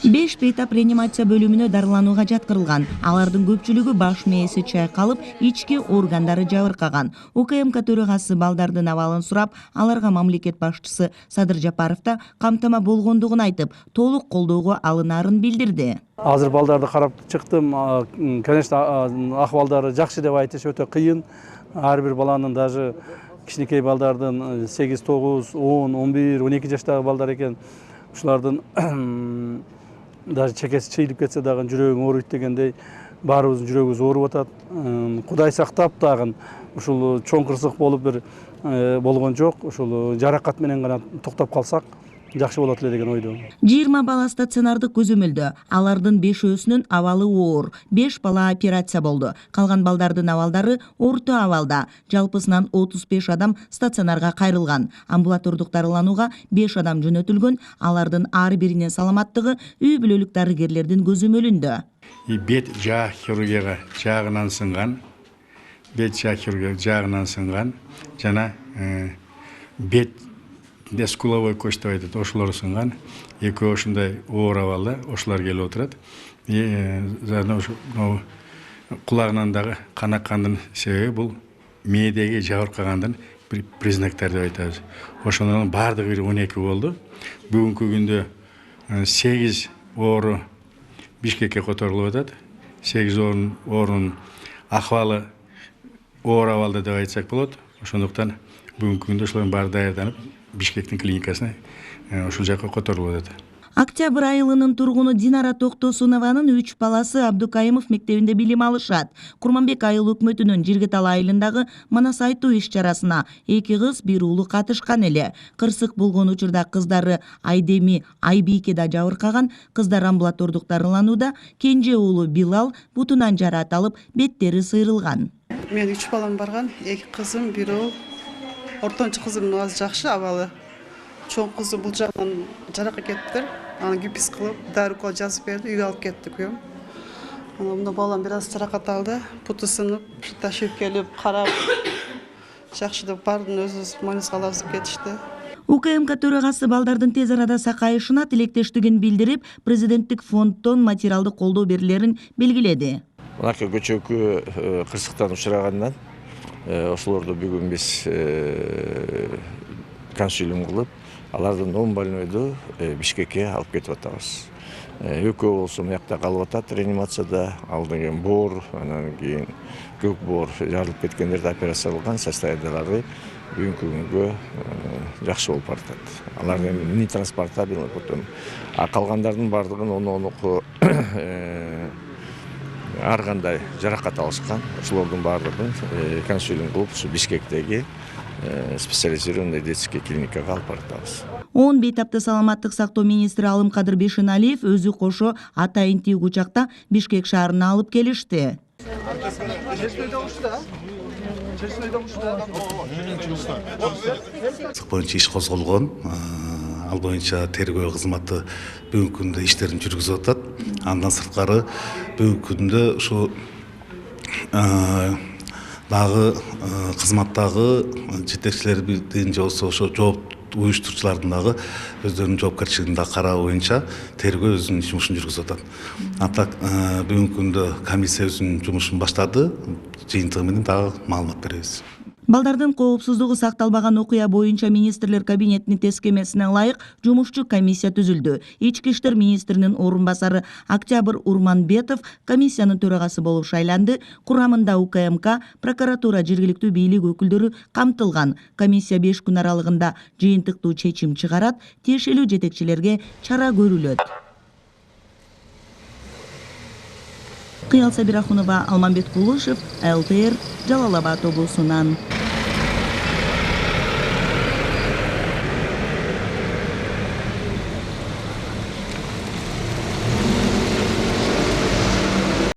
5 бейтап реанимация бөлүмүнө дарыланууга жаткырылган. Алардын көпчүлүгү баш мээси чайкалып, ички органдары жабыркаган. УКМК төрагасы балдардын абалын сурап, аларга мамлекет башчысы Садыр Жапаров да камтама болгондугун айтып, толук колдоого алынаарын билдирди. Азыр балдарды карап чыктым. Конечно, акыбалдары жакшы деп айтыш өтө кыйын. Ар бир баланын, даже кичинекей балдардын 8, 9, 10, 11, 12 жаштагы балдар экен. Ушулардын даже чекеси чыйылып кетсе дагы жүрөгүң ооруйт дегендей, баарыбыздын жүрөгүбүз ооруп атат. Кудай сактап дагы ушул чоң кырсык болуп бир болгон жок. Ушул жаракат менен гана токтоп калсак жакшы болот эле деген ойдомун. 20 бала стационардык көзөмөлдө. Алардын 5-өсүнүн абалы оор. 5 бала операция болду. Калган балдардын абалдары орто абалда. Жалпысынан 35 адам стационарга кайрылган. Амбулатордук дарыланууга 5 адам жөнөтүлгөн. Алардын ар биринин саламаттыгы үй бүлөлүк дарыгерлердин көзөмөлүндө. Бет жаа хирургияга жаагынан сынган, бет жаа хирургияга жаагынан сынган жана бет дескуловой кость деп айтат, ошолор сынган. Экөө ушундай оор абалда ошолор келип отурат. Жана ошо кулагынан дагы кан аккандын себеби бул мээдеги жабыркагандын бир признактары деп айтабыз. Ошонун баардыгы 12 болду. Бүгүнкү күндө 8 оору Бишкекке которулуп атат. 8 оорунун акыбалы оор абалда деп айтсак болот. Ошондуктан бүгүнкү күндө ошолордун баары даярданып Бишкектин клиникасына ошол жака которулуп атат. Октябрь айылынын тургуну Динара Токтосунованын 3 баласы Абдукайымов мектебинде билим алышат. Курманбек айыл өкмөтүнүн Жиргетал айылындагы манас айтуу иш-чарасына 2 кыз, 1 уулу катышкан эле. Кырсык болгон учурда кыздары Айдеми, Айбийке да жабыркаган. Кыздар амбулатордук дарыланууда. Кенже уулу Билал бутунан жараат алып, беттери сыйрылган. Мен 3 балам барган, 2 кызым, 1 уул. Ортончу кызымдын аз жакшы абалы. Чоң кызы бул жагынан жаракат кетиптир. Аны гипс кылып, дары укол жазып берди, үйгө алып кетти күйөөм. Мына балам бир аз жаракат алды, буту сынып, ташып келип, карап, жакшы деп бардын өзүбүз мойнубузга алабыз деп кетишти. УКМК төрагасы балдардын тез арада сакайышына тилектештигин билдирип, президенттик фонддон материалдык колдоо берилерин белгиледи. Мынакей көчөкү кырсыктан учурагандан ошолорду бүгүн биз консилиум кылып, алардын 10 больнойду Бишкекке алып кетип атабыз. Экөө болсо муякта калып атат реанимацияда, алдан кийин боор, анан кийин көк боор жарылып кеткендерди операция кылган, состояниялары бүгүнкү күнгө жакшы болуп баратат. Алардын не транспортабельный потом. А калгандардын бардыгын онуку ар кандай жаракат алышкан. Ошолордун бардыгын консилиум кылып, Бишкектеги специализированный детский клиникага алып баратабыз. 10 бейтапты саламаттык сактоо министри Алымкадыр Бешеналиев өзү кошо атайын тиги учакта Бишкек шаарына алып келишти. Боюнча иш козголгон. Ал боюнча тергөө кызматы бүгүнкү күндө иштерин жүргүзүп атат. Андан сырткары бүгүнкү күндө ушу дагы кызматтагы жетекчилердин же болбосо ошо жооп уюштуруучулардын дагы өздөрүнүн жоопкерчилигин да кароо боюнча тергөө өзүнүн жумушун жүргүзүп атат. Антак бүгүнкү күндө комиссия өзүнүн жумушун баштады. Жыйынтыгы менен дагы маалымат беребиз. Балдардын коопсуздугу сакталбаган окуя боюнча министрлер кабинетинин тескемесине ылайык жумушчу комиссия түзүлдү. Ички иштер министринин орун басары Октябрь Урманбетов комиссиянын төрагасы болуп шайланды. Курамында УКМК, прокуратура, жергиликтүү бийлик өкүлдөрү камтылган. Комиссия 5 күн аралыгында жыйынтыктуу чечим чыгарат, тиешелүү жетекчилерге чара көрүлөт. Кыял Сабирахунова, Алмамбет Кулышев, ЛТР, Жалал Абад облусунан.